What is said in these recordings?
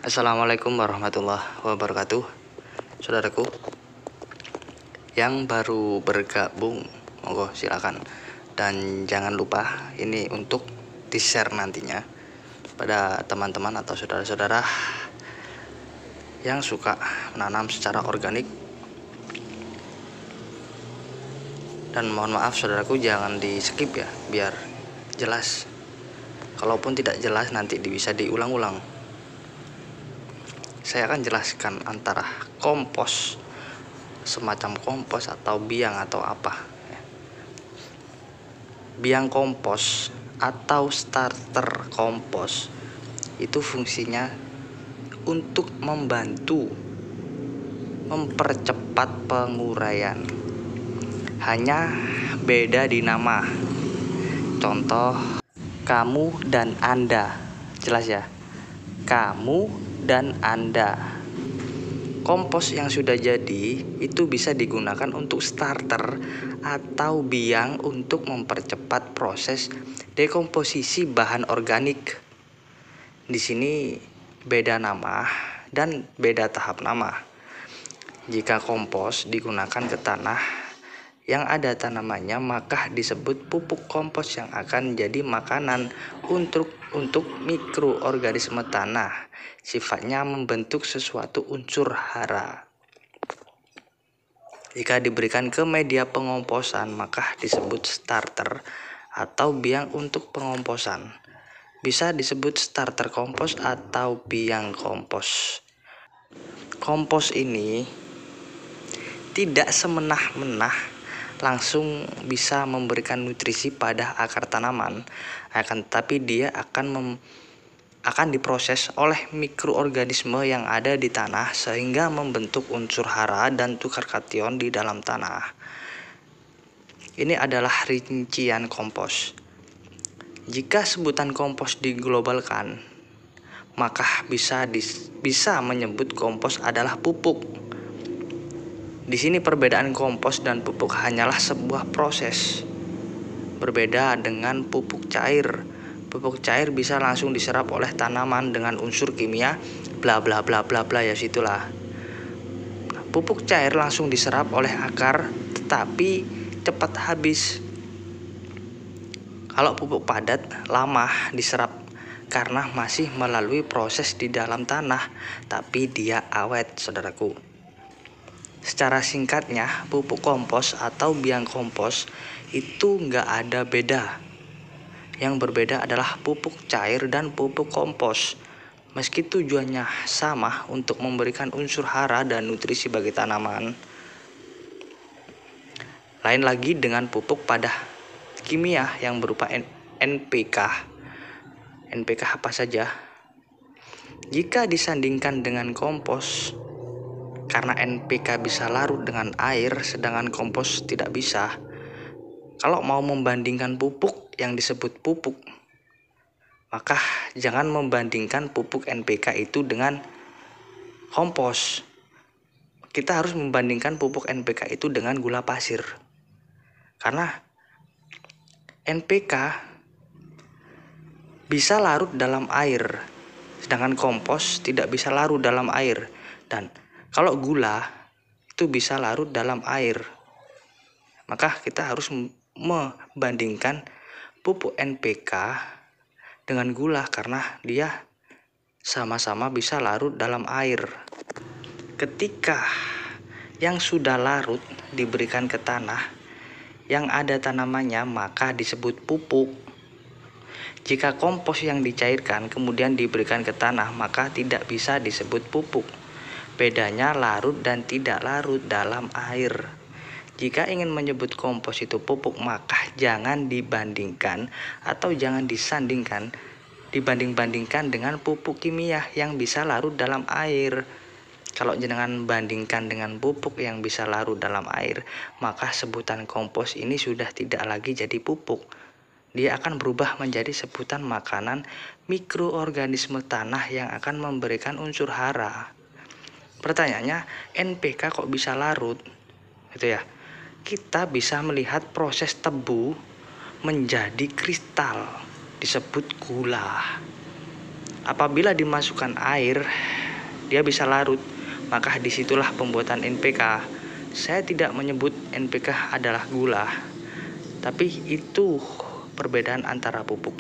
Assalamualaikum warahmatullahi wabarakatuh. Saudaraku yang baru bergabung, monggo silakan. Dan jangan lupa ini untuk di-share nantinya pada teman-teman atau saudara-saudara yang suka menanam secara organik. Dan mohon maaf saudaraku, jangan di skip ya, biar jelas. Kalaupun tidak jelas nanti bisa diulang-ulang. Saya akan jelaskan antara kompos, semacam kompos atau biang atau apa. Biang kompos atau starter kompos itu fungsinya untuk membantu mempercepat penguraian. Hanya beda di nama. Contoh, kamu dan Anda. Jelas ya? Kamu dan Anda. Kompos yang sudah jadi itu bisa digunakan untuk starter atau biang untuk mempercepat proses dekomposisi bahan organik. Di sini beda nama dan beda tahap nama. Jika kompos digunakan ke tanah yang ada tanamannya, maka disebut pupuk kompos yang akan jadi makanan untuk mikroorganisme tanah. Sifatnya membentuk sesuatu unsur hara. Jika diberikan ke media pengomposan, maka disebut starter atau biang untuk pengomposan. Bisa disebut starter kompos atau biang kompos. Kompos ini tidak semena-mena langsung bisa memberikan nutrisi pada akar tanaman, tapi dia akan diproses oleh mikroorganisme yang ada di tanah sehingga membentuk unsur hara dan tukar kation di dalam tanah. Ini adalah rincian kompos. Jika sebutan kompos diglobalkan, maka bisa menyebut kompos adalah pupuk. Di sini perbedaan kompos dan pupuk hanyalah sebuah proses. Berbeda dengan pupuk cair. Pupuk cair bisa langsung diserap oleh tanaman dengan unsur kimia bla bla bla bla bla ya situlah. Pupuk cair langsung diserap oleh akar tetapi cepat habis. Kalau pupuk padat lama diserap karena masih melalui proses di dalam tanah, tapi dia awet, saudaraku. Secara singkatnya, pupuk kompos atau biang kompos itu nggak ada beda. Yang berbeda adalah pupuk cair dan pupuk kompos. Meski tujuannya sama untuk memberikan unsur hara dan nutrisi bagi tanaman. Lain lagi dengan pupuk pada kimia yang berupa NPK. NPK apa saja? Jika disandingkan dengan kompos, karena NPK bisa larut dengan air sedangkan kompos tidak bisa. Kalau mau membandingkan pupuk yang disebut pupuk, maka jangan membandingkan pupuk NPK itu dengan kompos. Kita harus membandingkan pupuk NPK itu dengan gula pasir. Karena NPK bisa larut dalam air, sedangkan kompos tidak bisa larut dalam air. Dan kalau gula itu bisa larut dalam air, maka kita harus membandingkan pupuk NPK dengan gula karena dia sama-sama bisa larut dalam air. Ketika yang sudah larut diberikan ke tanah yang ada tanamannya, maka disebut pupuk. Jika kompos yang dicairkan kemudian diberikan ke tanah, maka tidak bisa disebut pupuk. Bedanya larut dan tidak larut dalam air. Jika ingin menyebut kompos itu pupuk, maka jangan dibandingkan atau jangan dibanding-bandingkan dengan pupuk kimia yang bisa larut dalam air. Kalau jangan bandingkan dengan pupuk yang bisa larut dalam air, maka sebutan kompos ini sudah tidak lagi jadi pupuk. Dia akan berubah menjadi sebutan makanan mikroorganisme tanah yang akan memberikan unsur hara. Pertanyaannya, NPK kok bisa larut? Gitu ya. Kita bisa melihat proses tebu menjadi kristal, disebut gula. Apabila dimasukkan air, dia bisa larut, maka disitulah pembuatan NPK. Saya tidak menyebut NPK adalah gula, tapi itu perbedaan antara pupuk.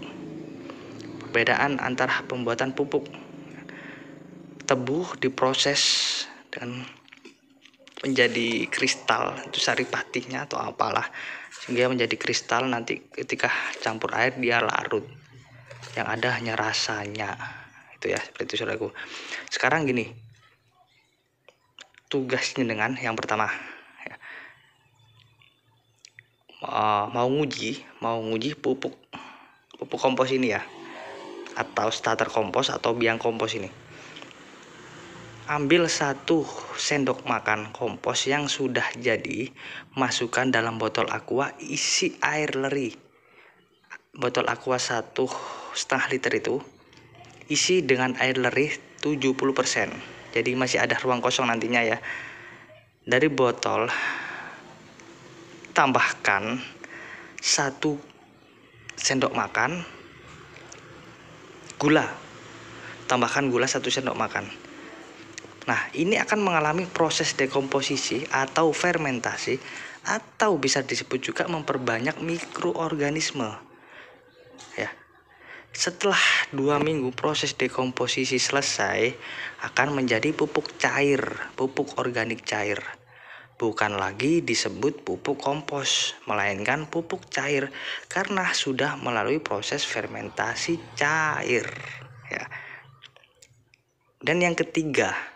Perbedaan antara pembuatan pupuk. Tebu diproses dan menjadi kristal, itu saripatinya atau apalah, sehingga menjadi kristal. Nanti ketika campur air dia larut, yang ada hanya rasanya. Itu ya, seperti itu saudaraku. Sekarang gini, tugasnya dengan yang pertama ya, mau nguji pupuk kompos ini ya, atau starter kompos atau biang kompos ini. Ambil 1 sendok makan kompos yang sudah jadi, masukkan dalam botol aqua, isi air leri. Botol aqua 1,5 liter itu isi dengan air leri 70%. Jadi masih ada ruang kosong nantinya ya. Dari botol tambahkan 1 sendok makan gula. Tambahkan gula 1 sendok makan. Nah, ini akan mengalami proses dekomposisi atau fermentasi, atau bisa disebut juga memperbanyak mikroorganisme. Ya. Setelah 2 minggu proses dekomposisi selesai, akan menjadi pupuk cair, pupuk organik cair. Bukan lagi disebut pupuk kompos, melainkan pupuk cair karena sudah melalui proses fermentasi cair. Ya. Dan yang ketiga,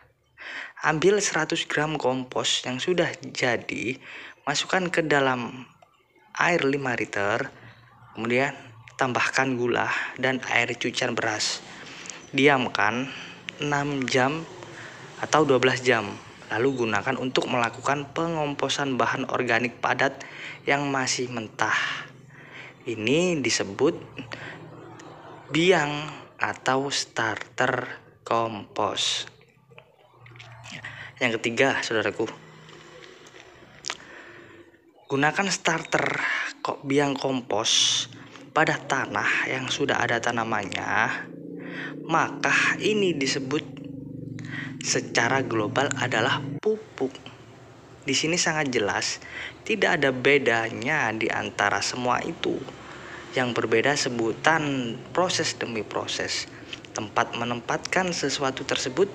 ambil 100 gram kompos yang sudah jadi, masukkan ke dalam air 5 liter, kemudian tambahkan gula dan air cucian beras. Diamkan 6 jam atau 12 jam. Lalu gunakan untuk melakukan pengomposan bahan organik padat yang masih mentah. Ini disebut biang atau starter kompos. Yang ketiga, saudaraku, gunakan starter biang kompos pada tanah yang sudah ada tanamannya. Maka ini disebut secara global adalah pupuk. Di sini sangat jelas, tidak ada bedanya di antara semua itu. Yang berbeda sebutan proses demi proses, tempat menempatkan sesuatu tersebut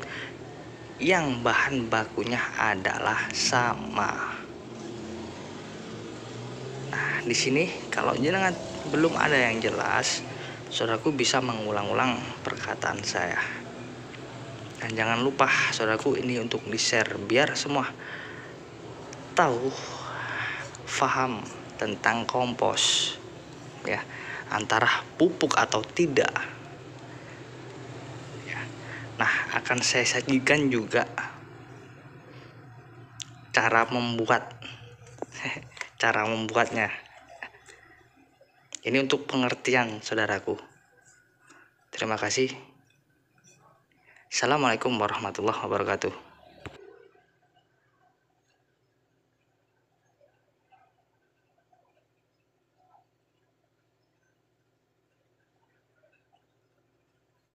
yang bahan bakunya adalah sama. Nah, di sini kalau jenengan belum ada yang jelas, saudaraku bisa mengulang-ulang perkataan saya. Dan jangan lupa saudaraku, ini untuk di-share biar semua tahu, paham tentang kompos ya, antara pupuk atau tidak. Nah, akan saya sajikan juga cara membuatnya. Ini untuk pengertian saudaraku. Terima kasih. Assalamualaikum warahmatullahi wabarakatuh.